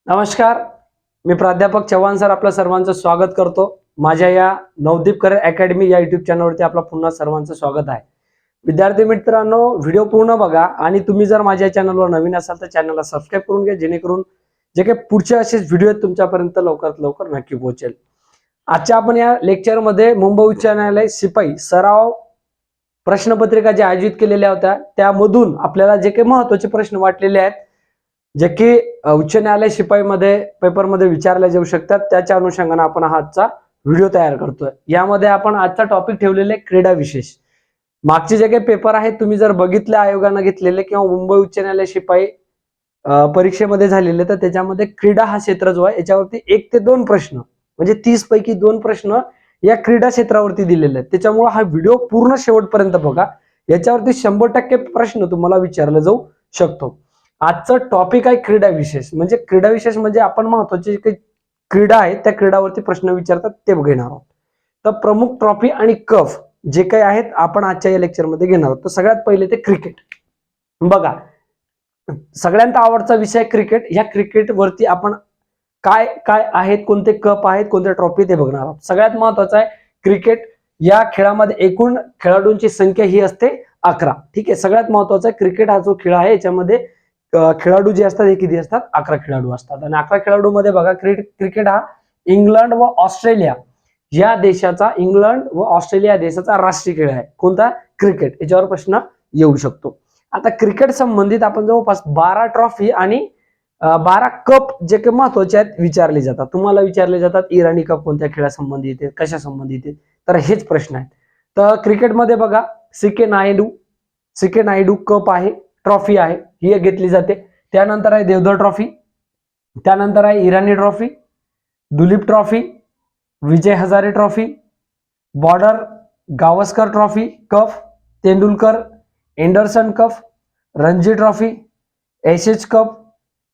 नमस्कार. मी प्राध्यापक चव्हाण सर आपलं सर्वांचं स्वागत करतो. माझ्या या नवदीप करिअर अकॅडमी या युट्यूब चॅनलवरती आपलं पुन्हा सर्वांचं स्वागत आहे. विद्यार्थी मित्रांनो, व्हिडिओ पूर्ण बघा आणि तुम्ही जर माझ्या चॅनलवर नवीन असाल तर चॅनलला सबस्क्राईब करून घ्या, जेणेकरून जे काही पुढचे असेच व्हिडिओ आहेत तुमच्यापर्यंत लवकरात लवकर नक्की पोहोचेल. आजच्या आपण या लेक्चरमध्ये मुंबई उच्च न्यायालय शिपाई सराव प्रश्नपत्रिका जे आयोजित केलेल्या होत्या त्यामधून आपल्याला जे काही महत्त्वाचे प्रश्न वाटलेले आहेत, जे की उच्च न्यायालय शिपाईमध्ये पेपरमध्ये विचारले जाऊ शकतात, त्याच्या अनुषंगाने आपण आजचा व्हिडिओ तयार करतोय. यामध्ये आपण आजचा टॉपिक ठेवलेला आहे क्रीडा विशेष. मागचे जे काही पेपर आहेत तुम्ही जर बघितले आयोगाने घेतलेले किंवा मुंबई उच्च न्यायालय शिपाई परीक्षेमध्ये झालेले, तर त्याच्यामध्ये क्रीडा हा क्षेत्र जो आहे याच्यावरती 1 ते 2 प्रश्न म्हणजे 30 पैकी 2 प्रश्न या क्रीडा क्षेत्रावरती दिलेले आहेत. त्याच्यामुळे हा व्हिडिओ पूर्ण शेवटपर्यंत बघा. याच्यावरती 100% प्रश्न तुम्हाला विचारला जाऊ शकतो. आजचं टॉपिक आहे क्रीडा विशेष. म्हणजे क्रीडा विशेष म्हणजे आपण महत्वाचे जे काही क्रीडा आहे त्या क्रीडावरती प्रश्न विचारतात ते घेणार आहोत. तर प्रमुख ट्रॉफी आणि कप जे काही आहेत आपण आजच्या या लेक्चरमध्ये घेणार आहोत. तर सगळ्यात पहिले ते क्रिकेट. बघा, सगळ्यांचा आवडता विषय क्रिकेट. या क्रिकेट वरती आपण काय काय आहेत, कोणते कप आहेत, कोणते ट्रॉफी ते बघणार आहोत. सगळ्यात महत्वाचं आहे क्रिकेट या खेळामध्ये एकूण खेळाडूंची संख्या ही असते 11. ठीक आहे, सगळ्यात महत्वाचं आहे क्रिकेट हा जो खेळ आहे याच्यामध्ये खेळाडू जे असतात हे किती असतात, 11 खेळाडू असतात. आणि 11 खेळाडू मध्ये बघा क्रिकेट हा इंग्लंड व ऑस्ट्रेलिया या देशाचा राष्ट्रीय खेळ आहे. कोणता? क्रिकेट. याच्यावर प्रश्न येऊ शकतो. आता क्रिकेट संबंधित आपण जवळपास 12 ट्रॉफी आणि 12 कप जे काही महत्वाचे आहेत विचारले जातात. तुम्हाला विचारले जातात इराणी कप कोणत्या खेळासंबंधित आहेत, कशा संबंधित आहेत, तर हेच प्रश्न आहेत. तर क्रिकेटमध्ये बघा सी के नायडू कप आहे, ट्रॉफी आहे, ही घेतली जाते. त्यानंतर आहे देवधर ट्रॉफी, त्यानंतर आहे Irani trophy, Duleep trophy, Vijay Hazare trophy, Border Gavaskar trophy cup, Tendulkar Anderson cup, Ranji trophy, Ashes cup,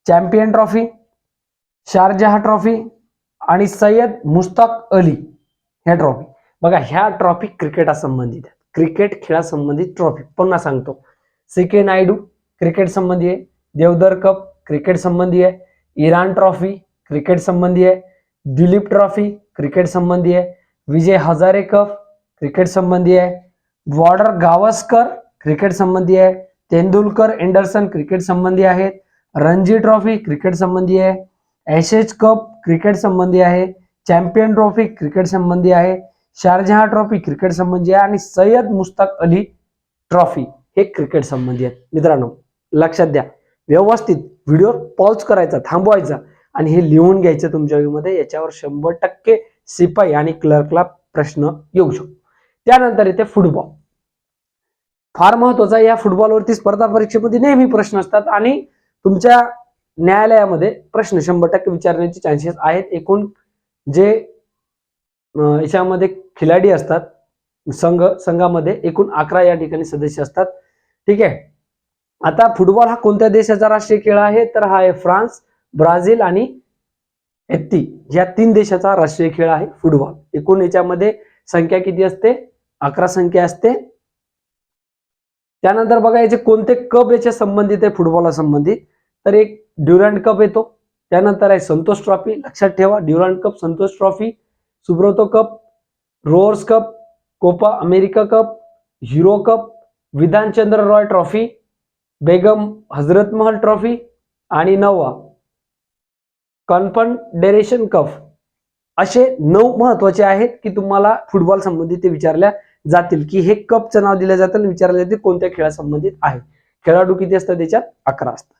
champion trophy, Sharjah trophy आणि सय्यद मुश्ताक अली ह्या ट्रॉफी. बघा, ह्या ट्रॉफी क्रिकेटासंबंधित आहेत. क्रिकेट खेळासंबंधित ट्रॉफी पुन्हा सांगतो. सी के नायडू क्रिकेट संबंधी आहे, देवधर कप क्रिकेट संबंधी आहे, इराण ट्रॉफी क्रिकेट संबंधी आहे, दिलीप ट्रॉफी क्रिकेट संबंधी आहे, विजय हजारे कप क्रिकेट संबंधी आहे, बॉर्डर गावस्कर क्रिकेट संबंधी आहे, तेंडुलकर एंडरसन क्रिकेट संबंधी आहेत, रणजी ट्रॉफी क्रिकेट संबंधी आहे, एशेज कप क्रिकेट संबंधी आहे, चॅम्पियन ट्रॉफी क्रिकेट संबंधी आहे, शारजहा ट्रॉफी क्रिकेट संबंधी आहे आणि सय्यद मुश्ताक अली ट्रॉफी हे क्रिकेट संबंधी आहेत. मित्रांनो लक्षात द्या, व्यवस्थित व्हिडिओ पॉज करायचा, थांबवायचा आणि हे लिहून घ्यायचं तुमच्या मध्ये. याच्यावर 100% शिपाई आणि क्लर्कला प्रश्न येऊ शकतो. त्यानंतर येते फुटबॉल. फार महत्वाचा. या फुटबॉलवरती स्पर्धा परीक्षेमध्ये नेहमी प्रश्न असतात आणि तुमच्या न्यायालयामध्ये प्रश्न 100% विचारण्याचे चान्सेस आहेत. एकूण जे याच्यामध्ये खिलाडी असतात संघामध्ये एकूण 11 या ठिकाणी सदस्य असतात. ठीक आहे. आता फुटबॉल हा कोणत्या देशाचा राष्ट्रीय खेळ आहे, तर हा आहे फ्रान्स, ब्राझील आणि हॅती या 3 देशाचा राष्ट्रीय खेळ आहे फुटबॉल. एकूण याच्यामध्ये संख्या किती असते, 11 संख्या असते. त्यानंतर बघा याचे कोणते कप याच्या संबंधित आहे फुटबॉलला संबंधित, तर एक ड्युरंट कप येतो, त्यानंतर आहे संतोष ट्रॉफी. लक्षात ठेवा, Durand cup, Santosh trophy, Subroto cup, Rovers cup, Copa America cup, Hero cup, Bidhanchandra Roy trophy, Begum Hazrat Mahal trophy आणि 9वा कॉन्फेडरेशन कप. असे 9 महत्वाचे आहेत की तुम्हाला फुटबॉल संबंधित ते विचारल्या जातील की हे कपचं नाव दिलं जातं आणि विचारले जाते कोणत्या खेळासंबंधित आहे. खेळाडू किती असतात त्याच्यात, 11 असतात.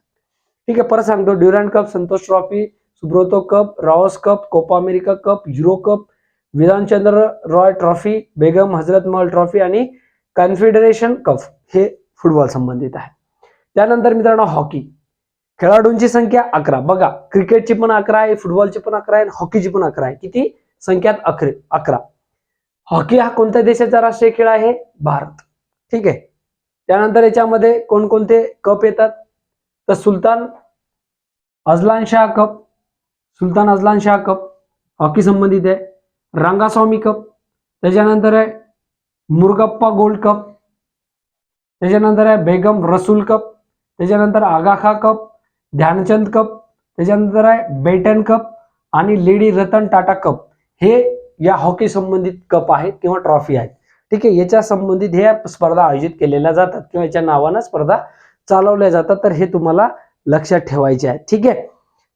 ठीक आहे, परत सांगतो. Durand cup, Santosh trophy, Subroto cup, Ross cup, Copa America cup, Euro cup, Bidhanchandra Roy trophy, Begum Hazrat Mahal trophy आणि कॉन्फेडरेशन कप हे फुटबॉल संबंधित आहे. त्यानंतर मित्रांनो हॉकी. खेळाडूंची संख्या 11. बघा, क्रिकेटची पण 11 आहे, फुटबॉलची पण 11 आहे, हॉकीची पण 11 आहे. किती संख्यात? 11. हॉकी हा कोणत्या देशाचा राष्ट्रीय खेळ आहे? भारत. ठीक आहे. त्यानंतर याच्यामध्ये कोणकोणते कप येतात, तर सुलतान अझलन शाह कप हॉकी संबंधित आहे. रंगास्वामी कप, त्याच्यानंतर आहे मुरगप्पा गोल्ड कप, त्याच्यानंतर आहे बेगम रसूल कप, त्याच्यानंतर आगा खा कप, ध्यानचंद कप, त्याच्यानंतर आहे बेटन कप आणि लेडी रतन टाटा कप, हे या हॉकी संबंधित कप आहेत किंवा ट्रॉफी आहेत. ठीक आहे, याच्या संबंधित हे स्पर्धा आयोजित केलेल्या जातात किंवा याच्या नावानं स्पर्धा चालवल्या जातात. तर हे तुम्हाला लक्षात ठेवायचे आहे. ठीक आहे,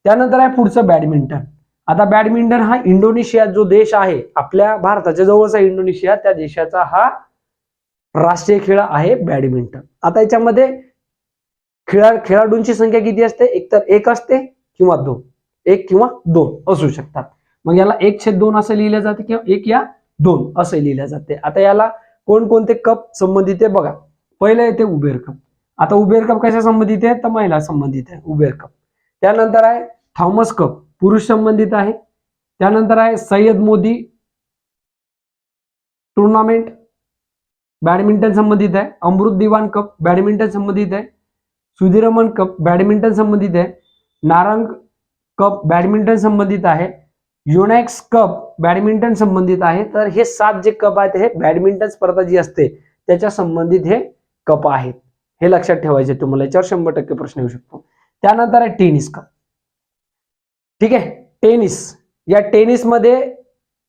त्यानंतर आहे पुढचं बॅडमिंटन. आता बॅडमिंटन हा इंडोनेशिया जो देश आहे, आपल्या भारताच्या जवळचा इंडोनेशिया, त्या देशाचा हा राष्ट्रीय खेळ आहे बॅडमिंटन. आता याच्यामध्ये खेळाडूंची संख्या किती असते? एकतर एक असते किंवा दोन, एक किंवा दोन असू शकतात. मग याला 1/2 असं लिहिलं जाते किंवा 1 या 2 असं लिहिलं जाते. आता याला कोणकोणते कप संबंधित आहे बघा. पहिलं येते उबेर कप. आता उबेर कप कशा संबंधित आहे? तर महिला संबंधित आहे उबेर कप. त्यानंतर आहे थॉमस कप, पुरुष संबंधित आहे. त्यानंतर आहे सय्यद मोदी टुर्नामेंट, बॅडमिंटन संबंधित आहे. अमृत दिवान कप बॅडमिंटन संबंधित आहे. सुधीरमन कप बॅडमिंटन संबंधित आहे. नारंग कप बॅडमिंटन संबंधित आहे. युनेक्स कप बॅडमिंटन संबंधित आहे. तर हे 7 जे कप आहेत हे बॅडमिंटन स्पर्धा जी असते त्याच्या संबंधित हे कप आहेत. हे लक्षात ठेवायचे तुम्हाला, याच्यावर 100% प्रश्न येऊ शकतो. त्यानंतर आहे टेनिस कप. ठीक आहे, टेनिस, या टेनिसमध्ये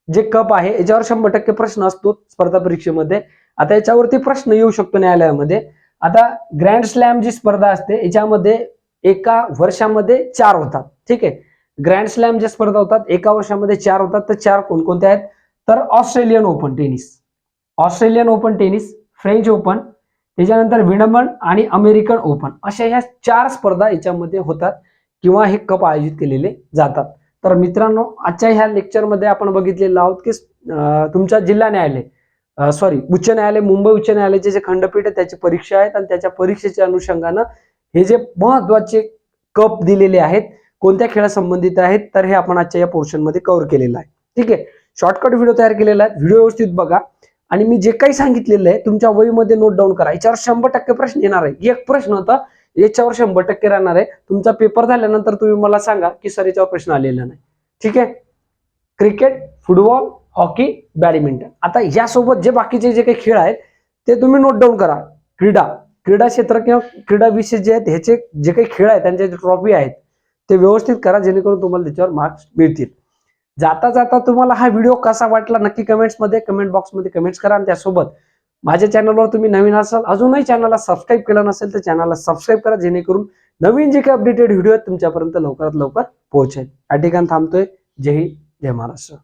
जे कप आहे याच्यावर 100% प्रश्न असतो स्पर्धा परीक्षेमध्ये. आता याच्यावरती प्रश्न येऊ शकतो न्यायालयामध्ये. आता ग्रँड स्लॅम जी स्पर्धा असते याच्यामध्ये एका वर्षामध्ये 4 होतात. ठीक आहे, ग्रँड स्लॅम ज्या स्पर्धा होतात एका वर्षामध्ये 4 होतात. तर 4 कोणकोणत्या आहेत? तर Australian open tennis, Australian open tennis, French open, त्याच्यानंतर विडंबन आणि अमेरिकन ओपन, अशा ह्या 4 स्पर्धा याच्यामध्ये होतात किंवा हे कप आयोजित केलेले जातात. तर मित्रांनो, आजच्या ह्या लेक्चरमध्ये आपण बघितलेलं आहोत की तुमच्या जिल्हा न्यायालय उच्च न्यायालय, मुंबई उच्च न्यायालयाचे जे खंडपीठ आहे त्याची परीक्षा आहेत आणि त्याच्या परीक्षेच्या अनुषंगानं हे जे महत्वाचे कप दिलेले आहेत कोणत्या खेळासंबंधित आहेत, तर हे आपण आजच्या या पोर्शन मध्ये कव्हर केलेलं आहे. ठीक आहे, शॉर्टकट व्हिडिओ तयार केलेला आहे. व्हिडिओ व्यवस्थित बघा आणि मी जे काही सांगितलेलं आहे तुमच्या वहीमध्ये नोट डाऊन करा. याच्यावर 100% प्रश्न येणार आहे. एक प्रश्न होता, याच्यावर 100% राहणार आहे. तुमचा पेपर झाल्यानंतर तुम्ही मला सांगा की सर याच्यावर प्रश्न आलेला नाही. ठीक आहे, क्रिकेट, फुटबॉल, हॉकी, बॅडमिंटन. आता यासोबत जे बाकीचे जे काही खेळ आहेत ते तुम्ही नोट डाऊन करा. क्रीडा क्षेत्र किंवा क्रीडा विषय जे आहेत ह्याचे जे काही खेळ आहेत त्यांचे ट्रॉफी आहेत ते व्यवस्थित करा, जेणेकरून तुम्हाला त्याच्यावर मार्क्स मिळतील. जाता जाता तुम्हाला हा व्हिडिओ कसा वाटला नक्की कमेंट बॉक्समध्ये कमेंट्स करा. आणि त्यासोबत माझ्या चॅनलवर तुम्ही नवीन असाल, अजूनही चॅनलला सबस्क्राईब केलं नसेल तर चॅनलला सबस्क्राईब करा, जेणेकरून नवीन जे काही अपडेटेड व्हिडिओ आहेत तुमच्यापर्यंत लवकरात लवकर पोहोचेल. या ठिकाणी थांबतोय. जय हिंद, जय महाराष्ट्र.